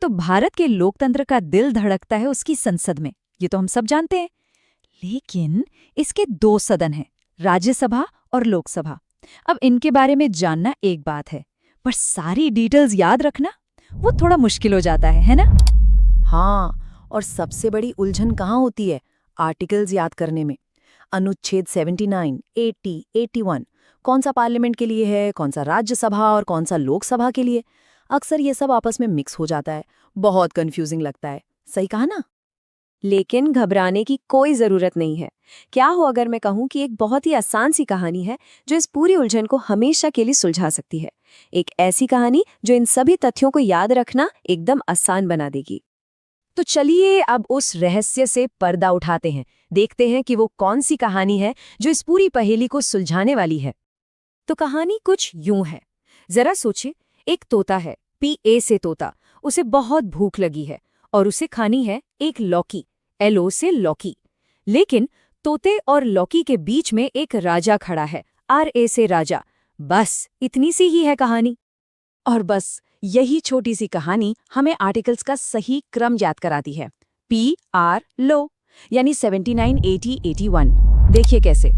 तो भारत के लोकतंत्र का दिल धड़कता है उसकी संसद में, ये तो हम सब जानते हैं। लेकिन इसके दो सदन हैं, राज्यसभा और लोकसभा। अब इनके बारे में जानना एक बात है, पर सारी डिटेल्स याद रखना वो थोड़ा मुश्किल हो जाता है ना? हाँ, और सबसे बड़ी उलझन कहाँ होती है? आर्टिकल्स याद करने में। अनुच्छेद 79, 80, 81 कौन सा पार्लियामेंट के लिए है, कौन सा राज्यसभा और कौन सा लोकसभा के लिए। अक्सर ये सब आपस में मिक्स हो जाता है, बहुत कंफ्यूजिंग लगता है। सही कहा ना? लेकिन घबराने की कोई जरूरत नहीं है। क्या हो अगर मैं कहूं कि एक बहुत ही आसान सी कहानी है जो इस पूरी उलझन को हमेशा के लिए सुलझा सकती है। एक ऐसी कहानी जो इन सभी तथ्यों को याद रखना एकदम आसान बना देगी। तो चलिए अब उस रहस्य से पर्दा उठाते हैं, देखते हैं कि वो कौन सी कहानी है जो इस पूरी पहेली को सुलझाने वाली है। तो कहानी कुछ यूं है। जरा सोचिए, एक तोता है, PA से तोता। उसे बहुत भूख लगी है और उसे खानी है एक लौकी, LO से लौकी। लेकिन तोते और लौकी के बीच में एक राजा खड़ा है, RA से राजा। बस इतनी सी ही है कहानी। और बस यही छोटी सी कहानी हमें आर्टिकल्स का सही क्रम याद कराती है। PR लो यानी 79, 80, 81। देखिए कैसे।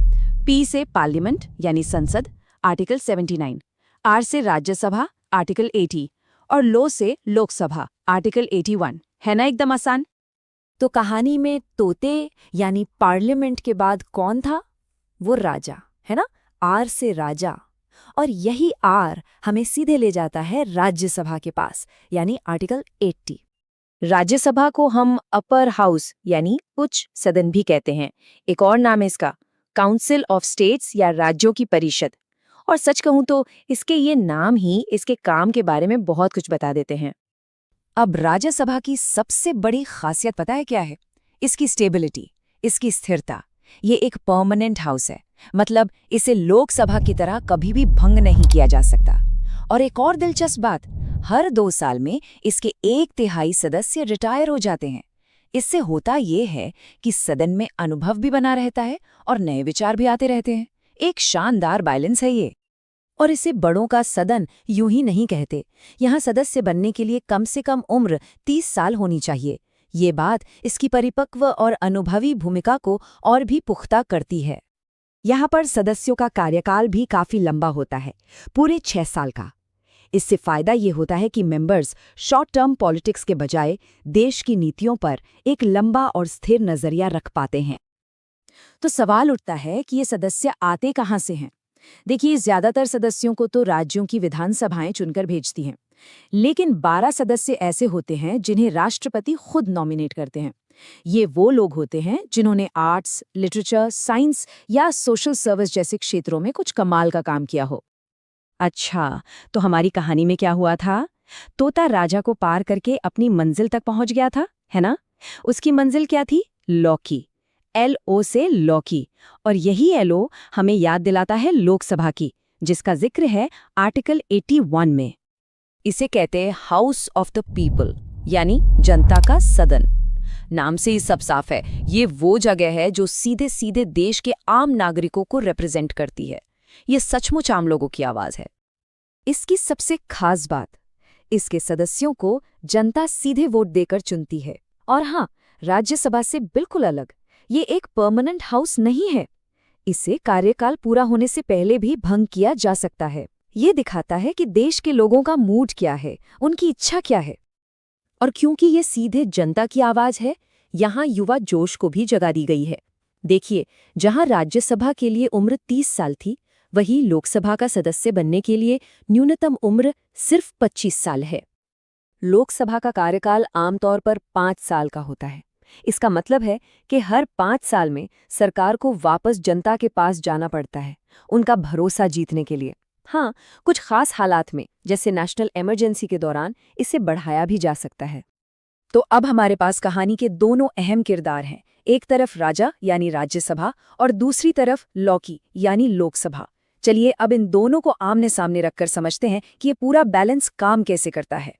P से पार्लियामेंट यानी संसद, आर्टिकल 79। R से राज्यसभा, आर्टिकल 80। और लो से लोकसभा, आर्टिकल 81। है ना एकदम आसान? तो कहानी में तोते यानी पार्लियामेंट के बाद कौन था? वो राजा, है ना? R से राजा। और यही R हमें सीधे ले जाता है राज्यसभा के पास, यानी आर्टिकल 80। राज्यसभा को हम अपर हाउस यानी उच्च सदन भी कहते हैं। एक और नाम है इसका, काउंसिल ऑफ स्टेट्स या राज्यों की परिषद। और सच कहूं तो इसके ये नाम ही इसके काम के बारे में बहुत कुछ बता देते हैं। अब राज्यसभा की सबसे बड़ी खासियत पता है क्या है? इसकी स्टेबिलिटी, इसकी स्थिरता। ये एक परमानेंट हाउस है, मतलब इसे लोकसभा की तरह कभी भी भंग नहीं किया जा सकता। और एक और दिलचस्प बात, हर 2 साल में इसके 1/3 सदस्य रिटायर हो जाते हैं। इससे होता ये है कि सदन में अनुभव भी बना रहता है और नए विचार भी आते रहते हैं। एक शानदार बैलेंस है ये। और इसे बड़ों का सदन यूं ही नहीं कहते। यहाँ सदस्य बनने के लिए कम से कम उम्र 30 साल होनी चाहिए। ये बात इसकी परिपक्व और अनुभवी भूमिका को और भी पुख्ता करती है। यहाँ पर सदस्यों का कार्यकाल भी काफी लंबा होता है, पूरे 6 साल का। इससे फायदा ये होता है कि मेंबर्स शॉर्ट टर्म पॉलिटिक्स के बजाय देश की नीतियों पर एक लंबा और स्थिर नजरिया रख पाते हैं। तो सवाल उठता है कि ये सदस्य आते कहाँ से हैं? देखिए, ज्यादातर सदस्यों को तो राज्यों की विधानसभाएं चुनकर भेजती हैं, लेकिन 12 सदस्य ऐसे होते हैं जिन्हें राष्ट्रपति खुद नॉमिनेट करते हैं। ये वो लोग होते हैं जिन्होंने आर्ट्स, लिटरेचर, साइंस या सोशल सर्विस जैसे क्षेत्रों में कुछ कमाल का काम किया हो। अच्छा, तो हमारी कहानी में क्या हुआ था? तोता राजा को पार करके अपनी मंजिल तक पहुंच गया था, है ना? उसकी मंजिल क्या थी? लौकी, LO से लौकी। और यही LO हमें याद दिलाता है लोकसभा की, जिसका जिक्र है आर्टिकल 81 में। इसे कहते हैं हाउस ऑफ द पीपल, यानी जनता का सदन। नाम से ही सब साफ है, ये वो जगह है जो सीधे सीधे देश के आम नागरिकों को रिप्रेजेंट करती है। ये सचमुच आम लोगों की आवाज है। इसकी सबसे खास बात, इसके सदस्यों को जनता सीधे वोट देकर चुनती है। और हाँ, राज्यसभा से बिल्कुल अलग, ये एक परमानेंट हाउस नहीं है। इसे कार्यकाल पूरा होने से पहले भी भंग किया जा सकता है। ये दिखाता है कि देश के लोगों का मूड क्या है, उनकी इच्छा क्या है। और क्योंकि ये सीधे जनता की आवाज है, यहाँ युवा जोश को भी जगा दी गई है। देखिए, जहाँ राज्यसभा के लिए उम्र 30 साल थी, वहीं लोकसभा का सदस्य बनने के लिए न्यूनतम उम्र सिर्फ 25 साल है। लोकसभा का कार्यकाल आमतौर पर 5 साल का होता है। इसका मतलब है कि हर 5 साल में सरकार को वापस जनता के पास जाना पड़ता है, उनका भरोसा जीतने के लिए। हाँ, कुछ खास हालात में, जैसे नेशनल इमरजेंसी के दौरान, इसे बढ़ाया भी जा सकता है। तो अब हमारे पास कहानी के दोनों अहम किरदार हैं। एक तरफ राजा यानी राज्यसभा और दूसरी तरफ लौकी यानी लोकसभा। चलिए अब इन दोनों को आमने सामने रखकर समझते हैं कि ये पूरा बैलेंस काम कैसे करता है।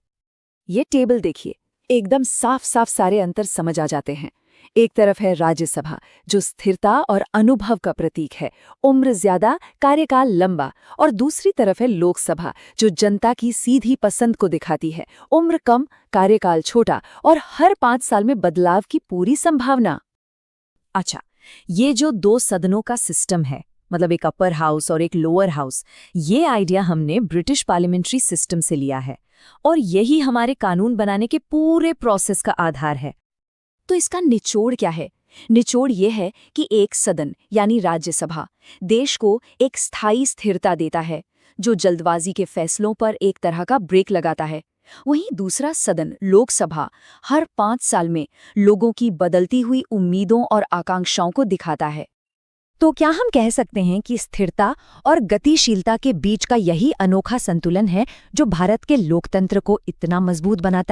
ये टेबल देखिए, एकदम साफ साफ सारे अंतर समझ आ जाते हैं। एक तरफ है राज्यसभा, जो स्थिरता और अनुभव का प्रतीक है, उम्र ज्यादा, कार्यकाल लंबा, और दूसरी तरफ है लोकसभा, जो जनता की सीधी पसंद को दिखाती है, उम्र कम, कार्यकाल छोटा और हर 5 साल में बदलाव की पूरी संभावना। अच्छा, ये जो 2 सदनों का सिस्टम है, मतलब एक अपर हाउस और एक लोअर हाउस, ये आइडिया हमने ब्रिटिश पार्लियामेंट्री सिस्टम से लिया है और यही हमारे कानून बनाने के पूरे प्रोसेस का आधार है। तो इसका निचोड़ क्या है? निचोड़ ये है कि एक सदन यानी राज्यसभा देश को एक स्थायी स्थिरता देता है, जो जल्दबाजी के फैसलों पर एक तरह का ब्रेक लगाता है। वहीं दूसरा सदन लोकसभा हर 5 साल में लोगों की बदलती हुई उम्मीदों और आकांक्षाओं को दिखाता है। तो क्या हम कह सकते हैं कि स्थिरता और गतिशीलता के बीच का यही अनोखा संतुलन है जो भारत के लोकतंत्र को इतना मजबूत बनाता है?